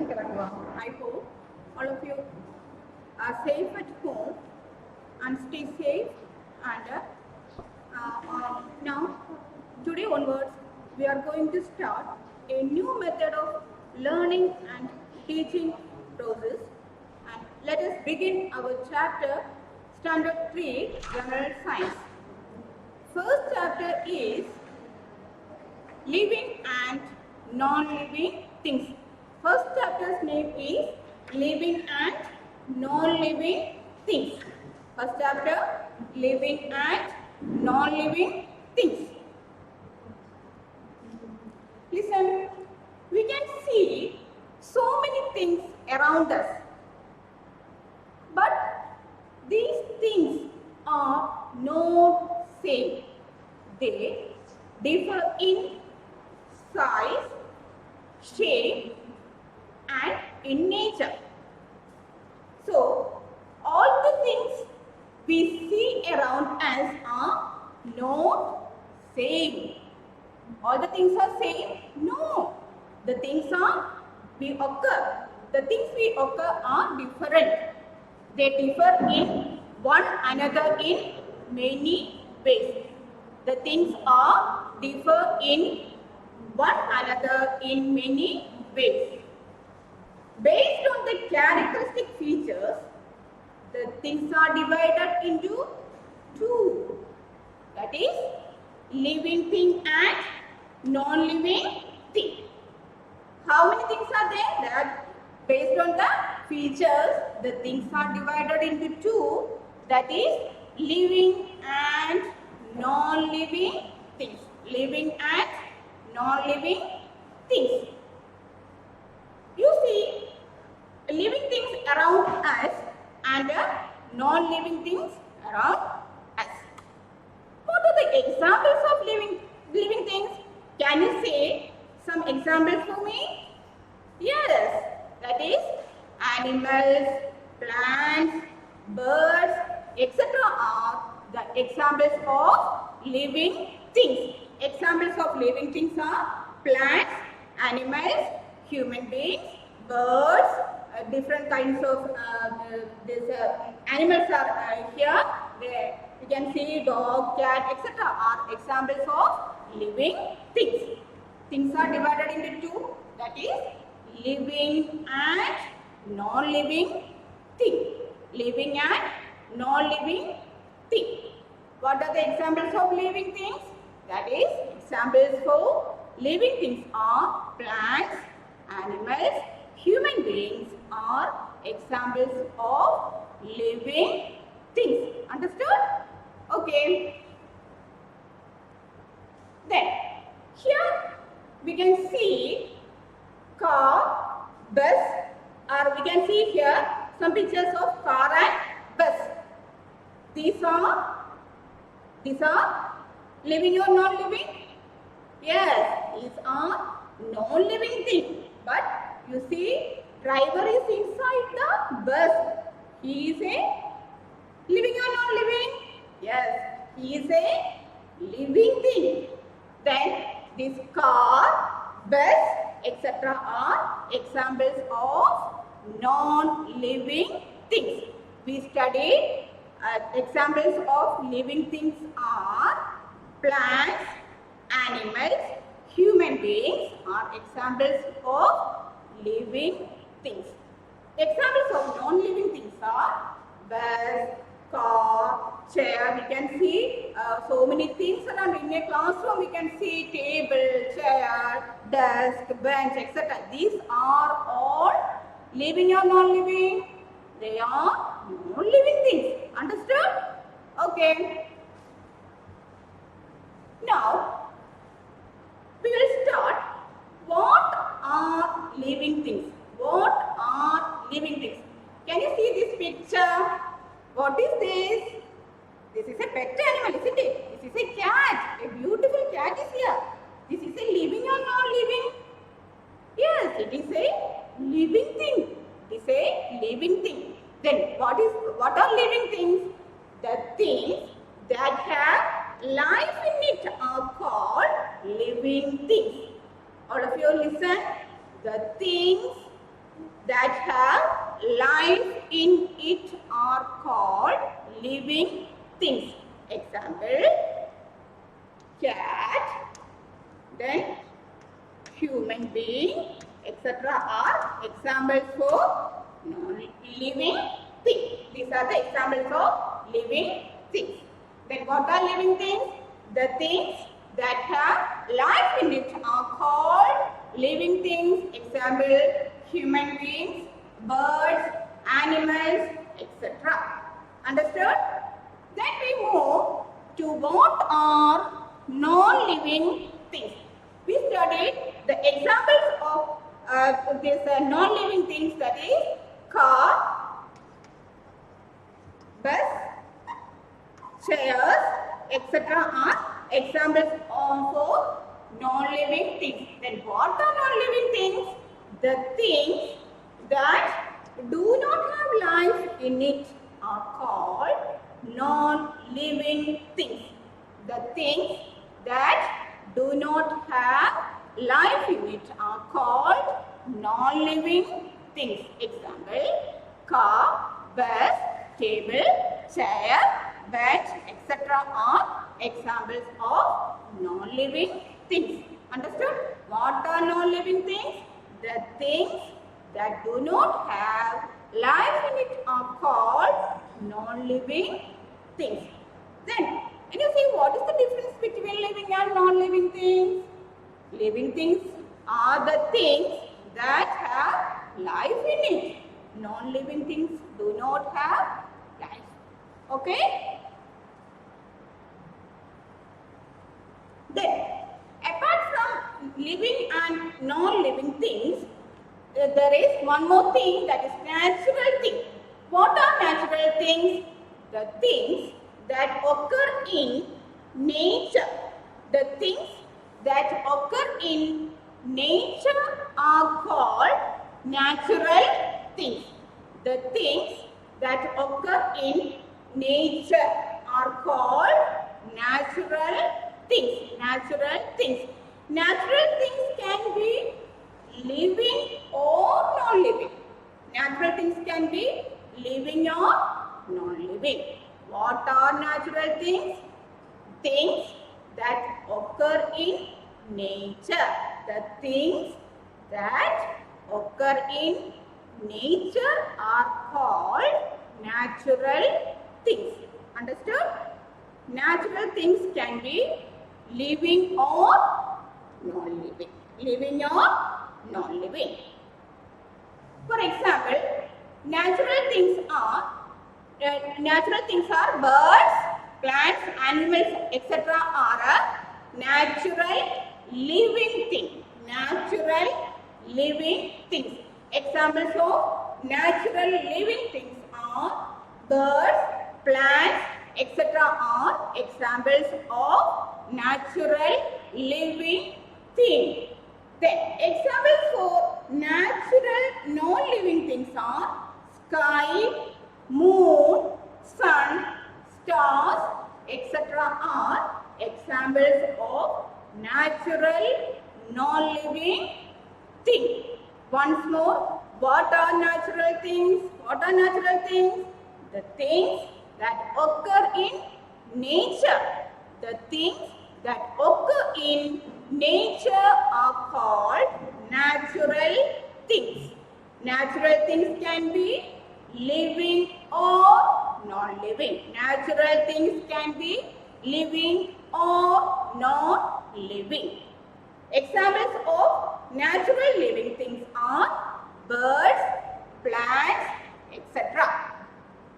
I hope all of you are safe at home and stay safe. And now, today onwards, we are going to start a new method of learning and teaching process. And let us begin our chapter, Standard 3, General Science. First chapter is living and non-living things. First chapter's name is living and non-living things. First chapter, living and non-living things. Listen, we can see so many things around us, but these things are not same. They differ in size, shape and in nature. So, all the things we see around us are not same. All the things are same? No. The things we occur are different. They differ in one another in many ways. The things differ in one another in many ways. Based on the characteristic features, the things are divided into two. That is, living thing and non-living thing. How many things are there? That based on the features, the things are divided into two. That is, living and non-living things. Living and non-living things. You see, living things around us and non-living things around us. What are the examples of living things? Can you say some examples for me? Yes, that is animals, plants, birds, etc. are the examples of living things. Examples of living things are plants, animals, human beings, birds, different kinds of animals are here. You can see dog, cat, etc. are examples of living things. Things are divided into two. That is living and non-living thing. Living and non-living thing. What are the examples of living things? That is, examples for living things are plants, animals, human beings are examples of living things. Understood? Okay. Then, here we can see car, bus, or we can see here some pictures of car and bus. These are living or non-living? Yes, these are non-living things. But you see, driver is inside the bus. He is a living or non-living? Yes, he is a living thing. Then this car, bus, etc. are examples of non-living things. We studied examples of living things are plants, animals, human beings are examples of living things. Examples of non-living things are bus, car, chair. We can see so many things around. In a classroom we can see table, chair, desk, bench, etc. These are all living or non-living? They are non-living things. Understood? Okay. Now, we will start. What are living things? What are living things? Can you see this picture? What is this? This is a pet animal, isn't it? This is a cat. A beautiful cat is here. This is a living or non-living? Yes, it is a living thing. It is a living thing. Then what are living things? The things that have life in it are called living things. All of you listen. The things that have life in it are called living things. Example, cat, then human being, etc. are examples for non-living things. These are the examples of living things. Then what are living things? The things that have life in it are called living things. Example, human beings, birds, animals, etc. Understood? Then we move to what are non-living things. We studied the examples of these non-living things, that is car, bus, chairs, etc. are examples of non-living things. Then what are non-living things? The things that do not have life in it are called non-living things. The things that do not have life in it are called non-living things. Example, car, bus, table, chair, bed, etc. are examples of non-living things. Understood? What are non-living things? The things that do not have life in it are called non-living things. Then, can you see what is the difference between living and non-living things? Living things are the things that have life in it. Non-living things do not have life. Okay? Then, apart from living and non-living things, there is one more thing, that is natural thing. What are natural things? The things that occur in nature. The things that occur in nature are called natural things. The things that occur in nature are called natural things. Natural things. Natural things can be living or non-living. Natural things can be living or non-living. What are natural things? Things that occur in nature. The things that occur in nature are called natural things. Understood? Natural things can be living or non-living. Living or non-living. For example, natural things are birds, plants, animals, etc. are a natural living thing. Natural living things. Examples of natural living things are birds, plants, etc. are examples of natural living things. Then examples for natural non-living things are sky, moon, sun, stars, etc. are examples of natural non-living things. Once more, what are natural things? What are natural things? The things that occur in nature. The things that occur in nature are called natural things. Natural things can be living or non-living. Natural things can be living or non-living. Examples of natural living things are birds, plants, etc.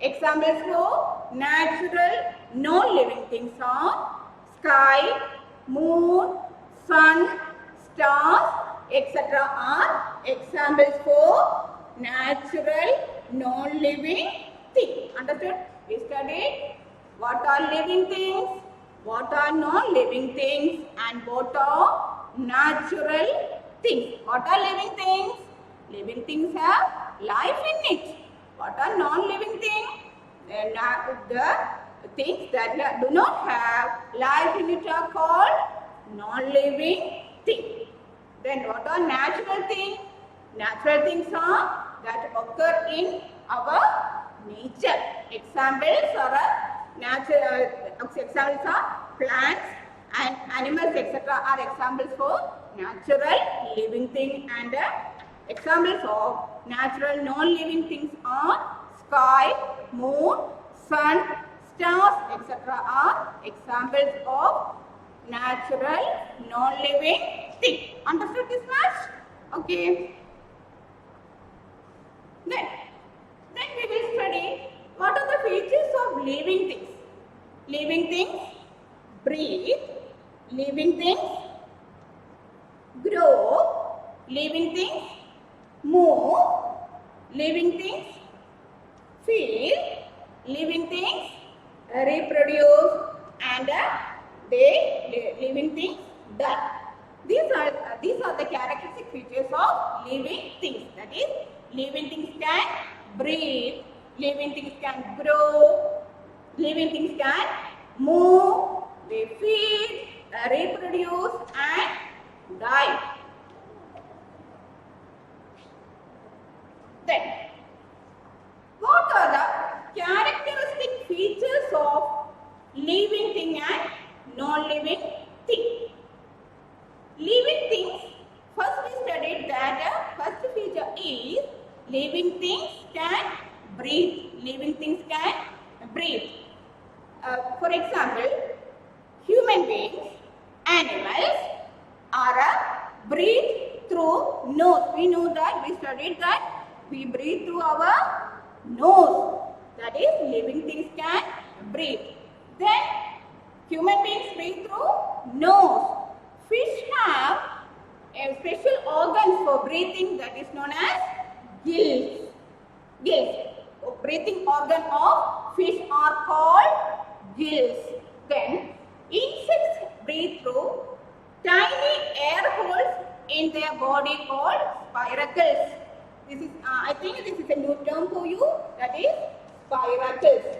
Examples for natural non-living things are sky, moon, sun, stars, etc. are examples for natural non-living things. Understood? We studied what are living things, what are non-living things, and what are natural things. What are living things? Living things have life in it. What are non-living things? The things that do not have life in it are called non-living things. Then what are natural things? Natural things are that occur in our nature. Examples are plants and animals, etc. are examples for natural living thing, and examples of natural non-living things are sky, moon, sun, stars, etc. are examples of natural non-living thing. Understood this much? Okay. Then we will study what are the features of living things. Living things breathe, living things grow, living things move, living things feel, living things reproduce, and living things die. These are the characteristic features of living things. That is, living things can breathe, living things can grow, living things can move, they feed, reproduce, and die. Then, what are the characteristic features of living thing and non-living thing? Living things, first we studied that first feature is living things can breathe. Living things can breathe. For example, human beings, animals are breathe through nose. We know that, we studied that we breathe through our nose. That is, living things can breathe. Then, human beings breathe through nose. Fish have a special organ for breathing that is known as gills. Gills. Breathing organ of fish are called gills. Then insects breathe through tiny air holes in their body called spiracles. This is, I think this is a new term for you, that is spiracles.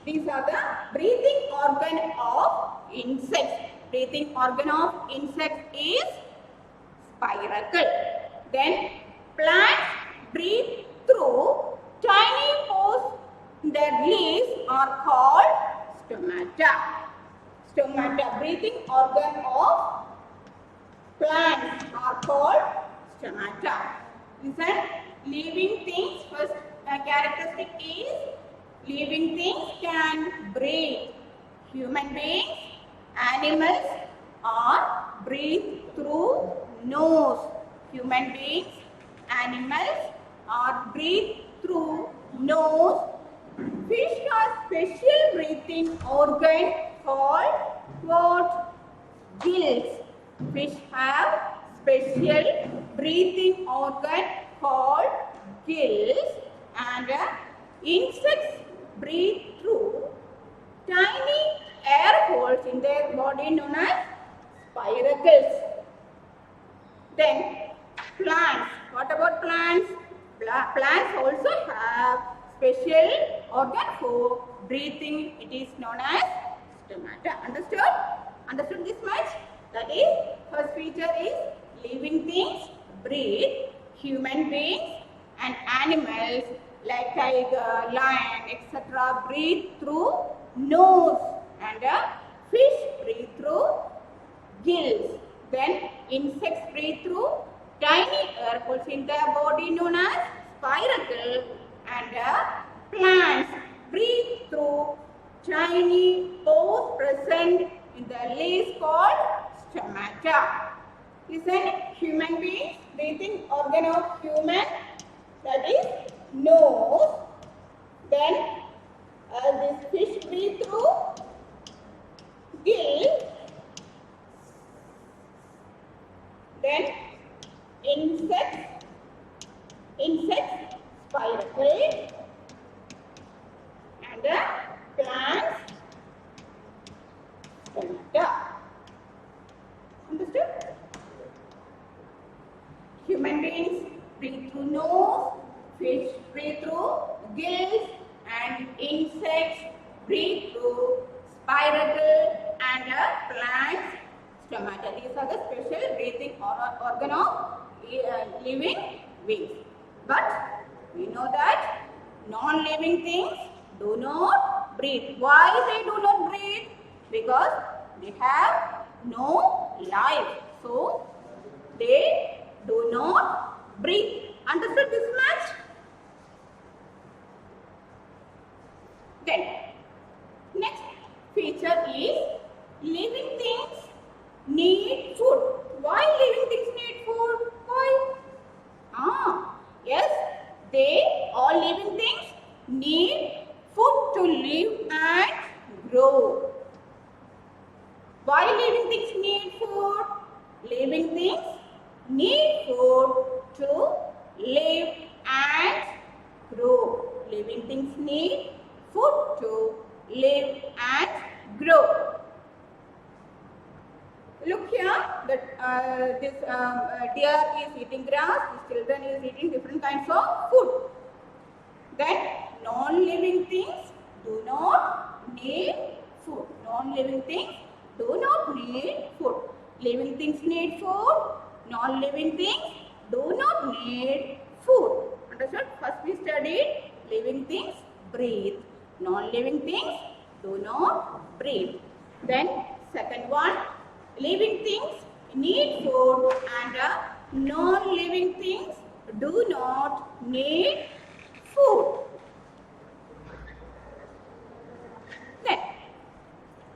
These are the breathing organ of insects. Breathing organ of insects is spiracle. Then plants breathe through tiny pores. Their leaves are called stomata. Stomata, breathing organ of plants are called stomata. Listen, living things, first characteristic is living things can breathe. Human beings, animals are breathe through nose. Human beings, animals are breathe through nose. Fish has special breathing organ called what? Gills. Fish have special breathing organ called gills, and insects breathe through tiny air holes in their body known as spiracles. Then plants. What about plants? Plants also have special organ for breathing. It is known as stomata. Understood? Understood this much? That is, first feature is living things breathe. Human beings and animals like tiger, lion, etc. breathe through nose, and fish breathe through gills. Then insects breathe through tiny air holes in their body known as spiracle, and plants breathe through tiny pores present in the leaves called stomata. Listen, human beings, breathing organ of human, that is nose. Then this fish breathe through gill. Then insects spiracle, and plants stomata. Understood? Human beings breathe through nose, fish breathe through gills, and insects breathe through spiracle, and plants stomata. These are the special breathing organ of living beings. But we know that non-living things do not breathe. Why they do not breathe? Because they have no life. So they do not breathe. Understood this much? Then next feature is living things need food. Why living things need food? Why? Yes, all living things need food to live and grow. Why living things need food? Living things need food to live and grow. Living things need food to live and grow. Look here, that this deer is eating grass, this children is eating different kinds of food. Then non-living things do not need food. Non-living things do not need food. Living things need food. Non-living things do not need food. Understood? First we studied living things breathe. Non-living things do not breathe. Then second one, living things need food and non-living things do not need food. Then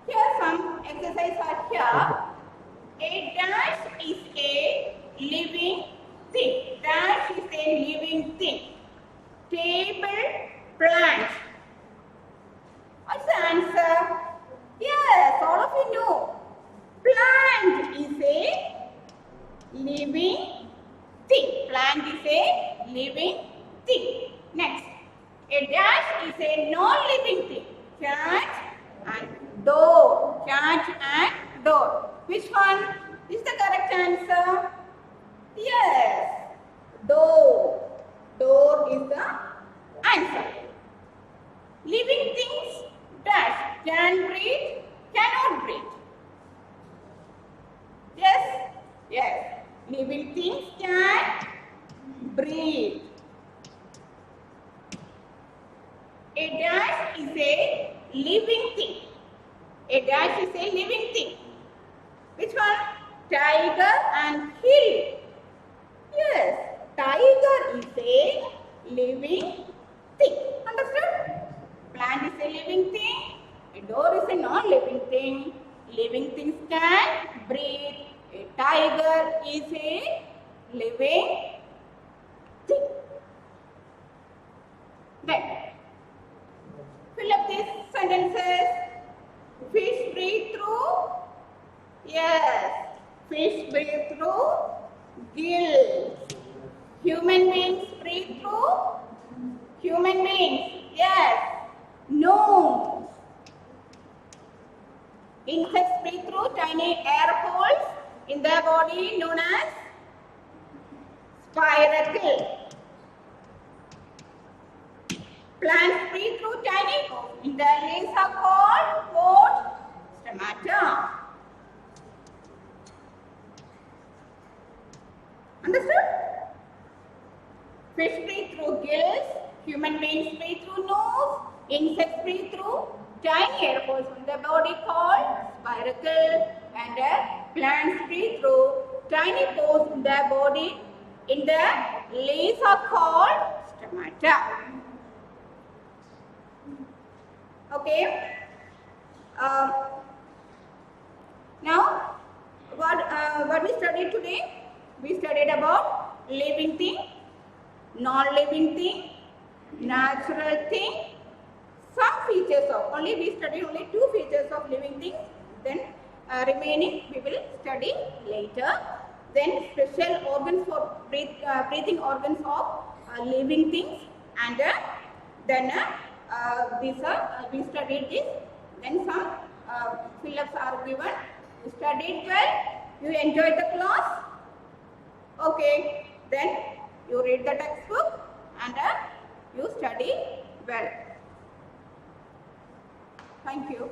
here some exercises are here. A dash is a living thing. Dash is a living thing. Table, plant. What's the answer? Yes, all of you know. Plant is a living thing. Plant is a living thing. Next, a dash is a non-living thing. Cat and door. Cat and door. Which one is the correct answer? Yes, door. Door is the answer. Living things dash can breathe, cannot breathe. Yes, yes. Living things can breathe. A dash is a living thing. A dash is a living thing. Which one? Tiger and hill. Yes, tiger is a living thing. Understood? Plant is a living thing. A door is a non-living thing. Living things can breathe. A tiger is a living thing. Then, fill up these sentences. Fish breathe through. Yes, fish breathe through gills. Human beings breathe through. Human beings, yes, nose. Insects breathe through tiny air holes in their body known as spiracle. Plants breathe through tiny holes. In their leaves are called what? Stomata. Understood? Fish breathe through gills. Human beings breathe through nose. Insects breathe through tiny air holes in their body called spiracle. And plants breathe through tiny pores in their body. In their leaves are called stomata. Okay. Now, what we studied today? We studied about living thing, non-living thing, natural thing, some features of, we studied only 2 features of living things, then remaining we will study later. Then special organs for breathing organs of living things, and then we studied this, then some fill-ups are given. You studied well, you enjoyed the class. Okay, then you read the textbook and you study well. Thank you.